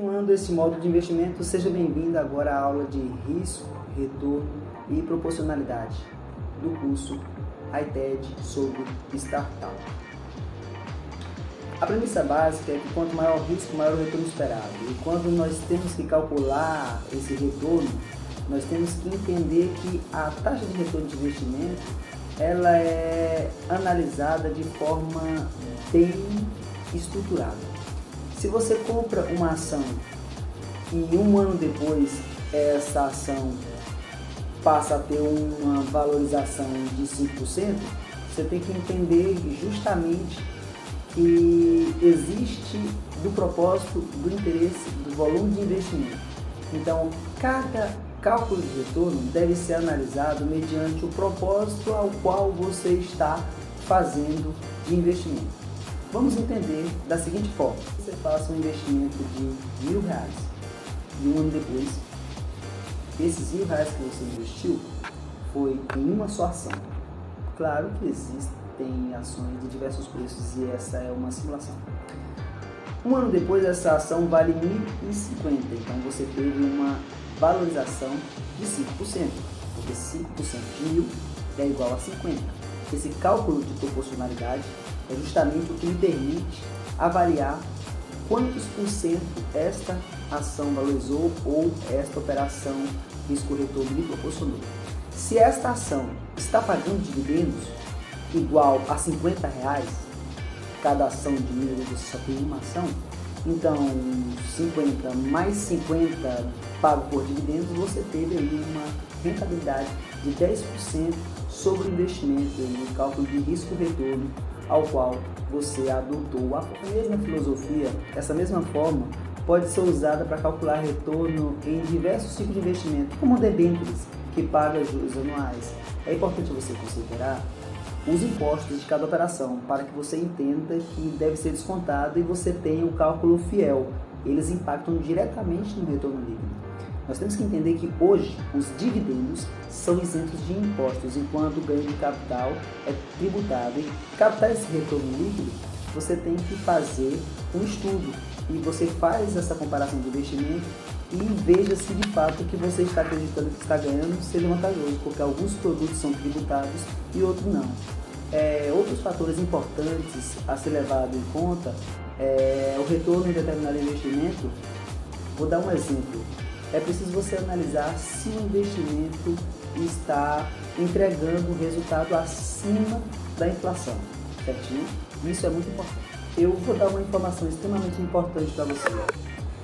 Continuando esse modo de investimento, seja bem-vindo agora à aula de risco, retorno e proporcionalidade do curso ITED sobre Startup. A premissa básica é que quanto maior o risco, maior o retorno esperado. E quando nós temos que calcular esse retorno, nós temos que entender que a taxa de retorno de investimento ela é analisada de forma bem estruturada. Se você compra uma ação e um ano depois essa ação passa a ter uma valorização de 5%, você tem que entender justamente que existe do propósito, do interesse, do volume de investimento. Então, cada cálculo de retorno deve ser analisado mediante o propósito ao qual você está fazendo de investimento. Vamos entender da seguinte forma: você faça um investimento de R$1.000 e um ano depois, esses R$1.000 que você investiu foi em uma só ação. Claro que existem ações de diversos preços e essa é uma simulação. Um ano depois, essa ação vale R$1.050, então você teve uma valorização de 5%, porque 5% de 1.000 é igual a 50. Esse cálculo de proporcionalidade é justamente o que me permite avaliar quantos por cento esta ação valorizou ou esta operação risco-retorno me proporcionou. Se esta ação está pagando dividendos igual a R$50, cada ação de 1.000 você só tem uma ação, então 50 mais 50 pago por dividendos, você teve aí uma rentabilidade de 10% sobre o investimento no cálculo de risco-retorno ao qual você adotou. A mesma filosofia, essa mesma forma, pode ser usada para calcular retorno em diversos tipos de investimento, como debêntures, que paga juros anuais. É importante você considerar os impostos de cada operação, para que você entenda que deve ser descontado e você tenha um cálculo fiel. Eles impactam diretamente no retorno líquido. Nós temos que entender que hoje os dividendos são isentos de impostos, enquanto o ganho de capital é tributado. E captar esse retorno líquido, você tem que fazer um estudo e você faz essa comparação de investimento e veja se de fato o que você está acreditando que está ganhando seja vantajoso, porque alguns produtos são tributados e outros não. Outros fatores importantes a ser levado em conta é o retorno em determinado investimento. Vou dar um exemplo. É preciso você analisar se o investimento está entregando um resultado acima da inflação, certinho? Isso é muito importante. Eu vou dar uma informação extremamente importante para você.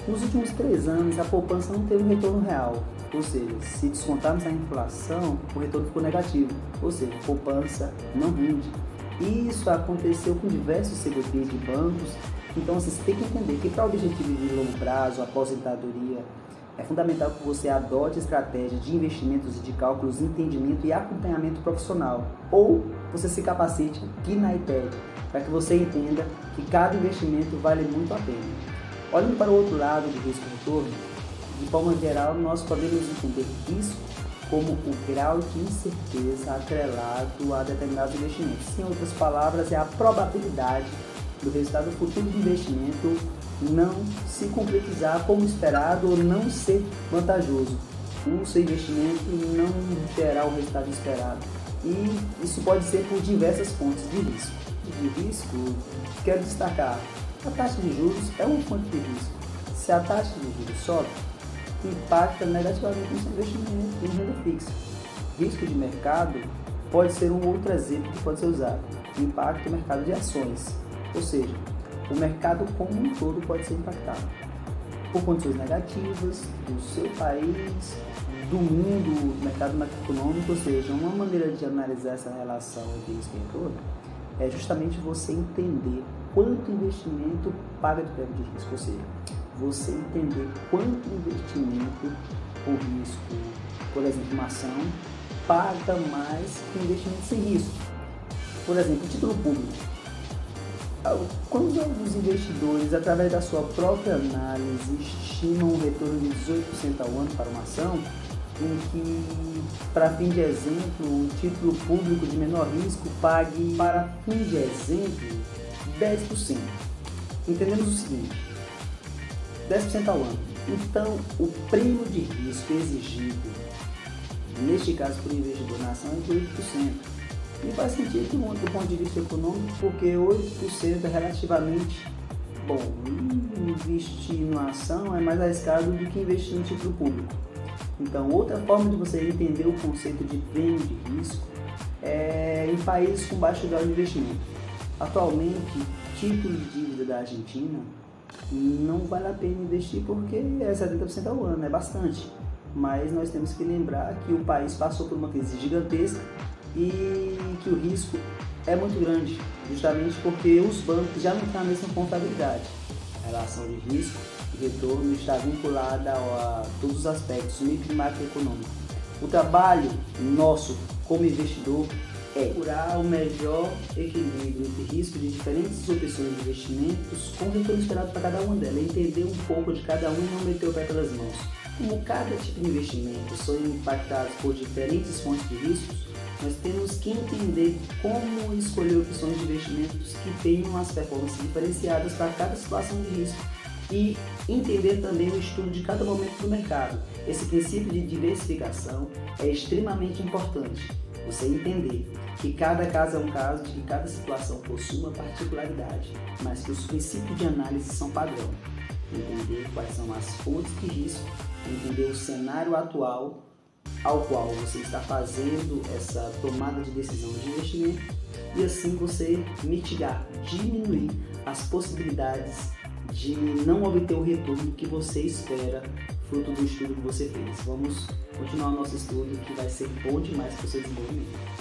Nos últimos 3 anos, a poupança não teve um retorno real, ou seja, se descontarmos a inflação, o retorno ficou negativo, ou seja, a poupança não rende. Isso aconteceu com diversos CDBs de bancos. Então, você tem que entender que para objetivos de longo prazo, aposentadoria, é fundamental que você adote estratégias de investimentos e de cálculos, entendimento e acompanhamento profissional. Ou você se capacite aqui na ITED, para que você entenda que cada investimento vale muito a pena. Olhando para o outro lado de risco-retorno, de forma geral, nós podemos entender isso como o grau de incerteza atrelado a determinados investimentos. Em outras palavras, é a probabilidade do resultado futuro do investimento não se concretizar como esperado ou não ser vantajoso, o seu investimento não gerar o resultado esperado. E isso pode ser por diversas fontes de risco. Quero destacar, a taxa de juros é uma fonte de risco. Se a taxa de juros sobe, impacta negativamente no seu investimento em renda fixa. Risco de mercado pode ser um outro exemplo que pode ser usado. Impacta o mercado de ações, ou seja, o mercado como um todo pode ser impactado por condições negativas do seu país, do mundo, do mercado macroeconômico. Ou seja, uma maneira de analisar essa relação entre risco e retorno é justamente você entender quanto investimento paga de prêmio de risco, ou seja, você entender quanto investimento por risco, por exemplo, uma ação, paga mais que investimento sem risco. Por exemplo, título público. Quando os investidores, através da sua própria análise, estimam um retorno de 18% ao ano para uma ação, em que, para fim de exemplo, um título público de menor risco pague, para fim de exemplo, 10%. Entendemos o seguinte: 10% ao ano. Então, o prêmio de risco exigido, neste caso por investidor na ação, é de 8%. E faz sentido do ponto de vista econômico, porque 8% é relativamente bom. E investir numa ação é mais arriscado do que investir no título público. Então, outra forma de você entender o conceito de prêmio de risco é em países com baixo grau de investimento. Atualmente, título de dívida da Argentina não vale a pena investir porque é 70% ao ano, é bastante. Mas nós temos que lembrar que o país passou por uma crise gigantesca e que o risco é muito grande, justamente porque os bancos já não têm a mesma contabilidade. A relação de risco e retorno está vinculada a todos os aspectos micro e macroeconômicos. O trabalho nosso como investidor é procurar o melhor equilíbrio entre risco de diferentes opções de investimentos com o retorno esperado para cada uma delas, entender um pouco de cada um e não meter o pé pelas mãos. Como cada tipo de investimento são impactados por diferentes fontes de riscos, nós temos que entender como escolher opções de investimentos que tenham as performances diferenciadas para cada situação de risco e entender também o estudo de cada momento do mercado. Esse princípio de diversificação é extremamente importante. Você entender que cada caso é um caso, que cada situação possui uma particularidade, mas que os princípios de análise são padrão. Entender quais são as fontes de risco, entender o cenário atual ao qual você está fazendo essa tomada de decisão de investimento e assim você mitigar, diminuir as possibilidades de não obter o retorno que você espera fruto do estudo que você fez. Vamos continuar o nosso estudo que vai ser bom demais para o seu desenvolvimento.